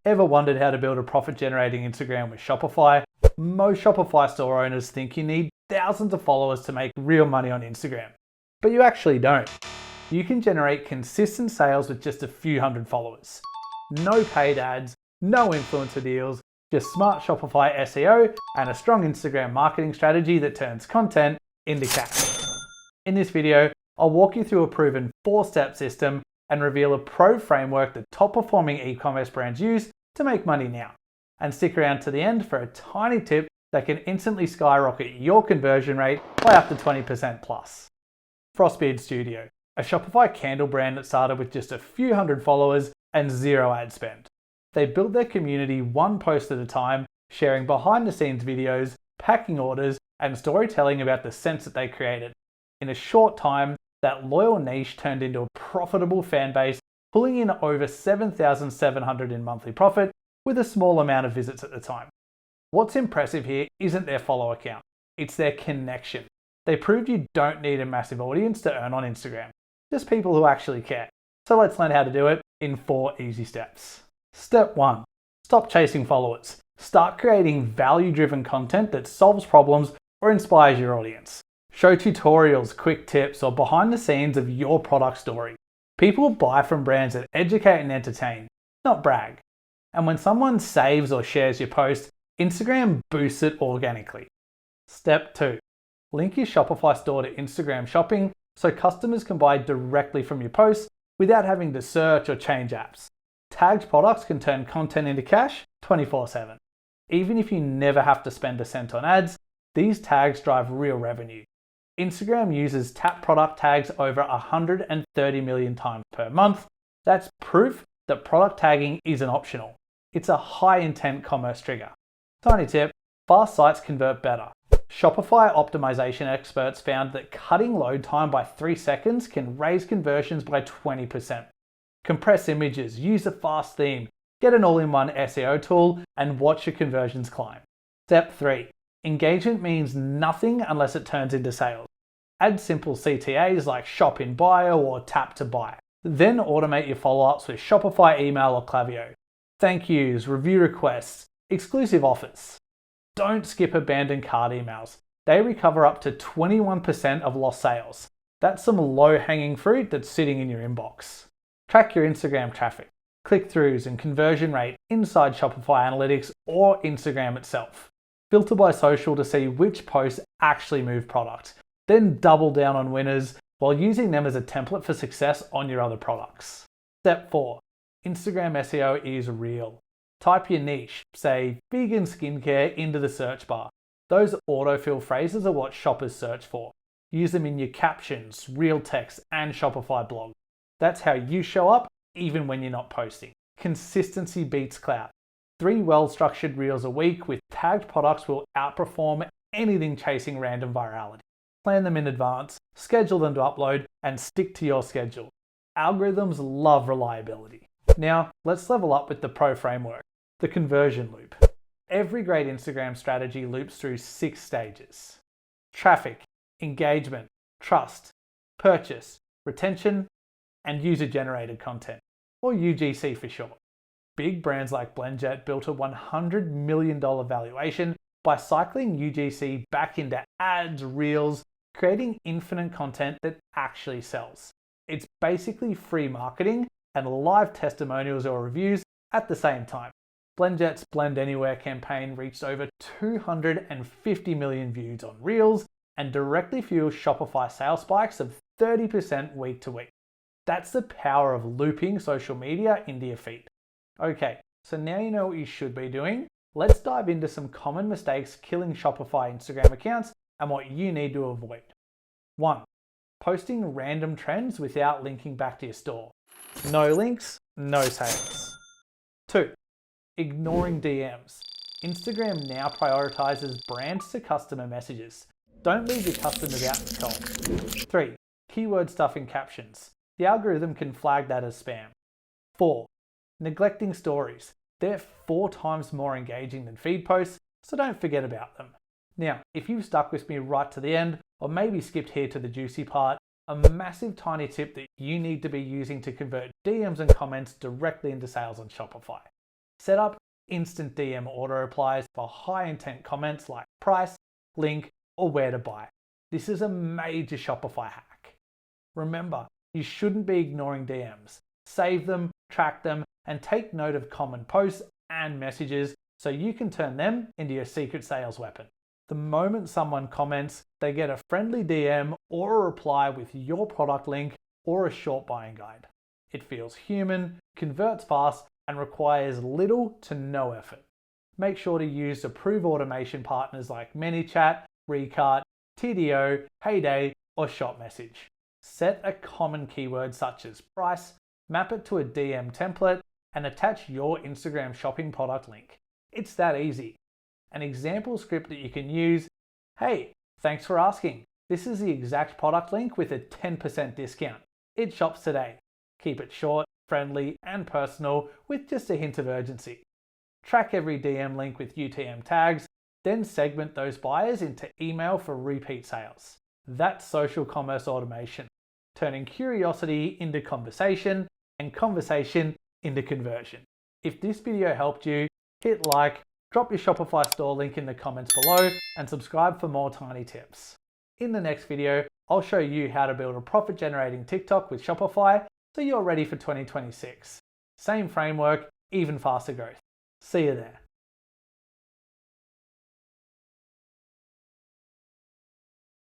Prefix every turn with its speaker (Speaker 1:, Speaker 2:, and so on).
Speaker 1: Ever wondered how to build a profit-generating Instagram with Shopify? Most Shopify store owners think you need thousands of followers to make real money on Instagram, but you actually don't. You can generate consistent sales with just a few hundred followers. No paid ads, no influencer deals, just smart Shopify SEO and a strong Instagram marketing strategy that turns content into cash. In this video, I'll walk you through a proven 4-step system and reveal a pro framework that top-performing e-commerce brands use to make money now. And stick around to the end for a tiny tip that can instantly skyrocket your conversion rate by up to 20% plus. Frostbeard Studio, a Shopify candle brand that started with just a few hundred followers and zero ad spend. They built their community one post at a time, sharing behind-the-scenes videos, packing orders, and storytelling about the scents that they created. In a short time, that loyal niche turned into a profitable fan base, pulling in over $7,700 in monthly profit with a small amount of visits at the time. What's impressive here isn't their follower count, it's their connection. They proved you don't need a massive audience to earn on Instagram, just people who actually care. So let's learn how to do it in 4 easy steps. Step 1. Stop chasing followers. Start creating value-driven content that solves problems or inspires your audience. Show tutorials, quick tips, or behind the scenes of your product story. People buy from brands that educate and entertain, not brag. And when someone saves or shares your post, Instagram boosts it organically. Step 2. Link your Shopify store to Instagram shopping so customers can buy directly from your posts without having to search or change apps. Tagged products can turn content into cash 24/7. Even if you never have to spend a cent on ads, these tags drive real revenue. Instagram uses tap product tags over 130 million times per month. That's proof that product tagging isn't optional. It's a high intent commerce trigger. Tiny tip, fast sites convert better. Shopify optimization experts found that cutting load time by 3 seconds can raise conversions by 20%. Compress images, use a fast theme, get an all-in-one SEO tool, and watch your conversions climb. Step 3. Engagement means nothing unless it turns into sales. Add simple CTAs like shop in bio or tap to buy. Then automate your follow-ups with Shopify email or Klaviyo. Thank yous, review requests, exclusive offers. Don't skip abandoned cart emails. They recover up to 21% of lost sales. That's some low-hanging fruit that's sitting in your inbox. Track your Instagram traffic, click-throughs, and conversion rate inside Shopify Analytics or Instagram itself. Filter by social to see which posts actually move product. Then double down on winners while using them as a template for success on your other products. Step 4. Instagram SEO is real. Type your niche, say vegan skincare, into the search bar. Those autofill phrases are what shoppers search for. Use them in your captions, real text, and Shopify blog. That's how you show up even when you're not posting. Consistency beats clout. 3 well-structured reels a week with tagged products will outperform anything chasing random virality. Plan them in advance, schedule them to upload, and stick to your schedule. Algorithms love reliability. Now, let's level up with the pro framework, the conversion loop. Every great Instagram strategy loops through 6 stages. Traffic, engagement, trust, purchase, retention, and user-generated content, or UGC for short. Big brands like BlendJet built a $100 million valuation by cycling UGC back into ads, reels, creating infinite content that actually sells. It's basically free marketing and live testimonials or reviews at the same time. BlendJet's Blend Anywhere campaign reached over 250 million views on Reels and directly fueled Shopify sales spikes of 30% week to week. That's the power of looping social media into your feed. Okay, so now you know what you should be doing. Let's dive into some common mistakes killing Shopify Instagram accounts and what you need to avoid. 1. Posting random trends without linking back to your store. No links, no sales. 2. Ignoring DMs. Instagram now prioritizes brands to customer messages. Don't leave your customers out in the cold. 3. Keyword stuffing captions. The algorithm can flag that as spam. 4. Neglecting stories. They're 4 times more engaging than feed posts, so don't forget about them. Now, if you've stuck with me right to the end, or maybe skipped here to the juicy part, a massive tiny tip that you need to be using to convert DMs and comments directly into sales on Shopify. Set up instant DM auto replies for high intent comments like price, link, or where to buy. This is a major Shopify hack. Remember, you shouldn't be ignoring DMs. Save them, track them, and take note of common posts and messages so you can turn them into your secret sales weapon. The moment someone comments, they get a friendly DM or a reply with your product link or a short buying guide. It feels human, converts fast, and requires little to no effort. Make sure to use approved automation partners like ManyChat, Recart, TDO, Heyday, or ShopMessage. Set a common keyword such as price, map it to a DM template, and attach your Instagram shopping product link. It's that easy. An example script that you can use: hey, thanks for asking. This is the exact product link with a 10% discount. It shops today. Keep it short, friendly, and personal with just a hint of urgency. Track every DM link with UTM tags, then segment those buyers into email for repeat sales. That's social commerce automation, turning curiosity into conversation and conversation into conversion. If this video helped you, hit like, drop your Shopify store link in the comments below, and subscribe for more tiny tips. In the next video, I'll show you how to build a profit-generating TikTok with Shopify so you're ready for 2026. Same framework, even faster growth. See you there.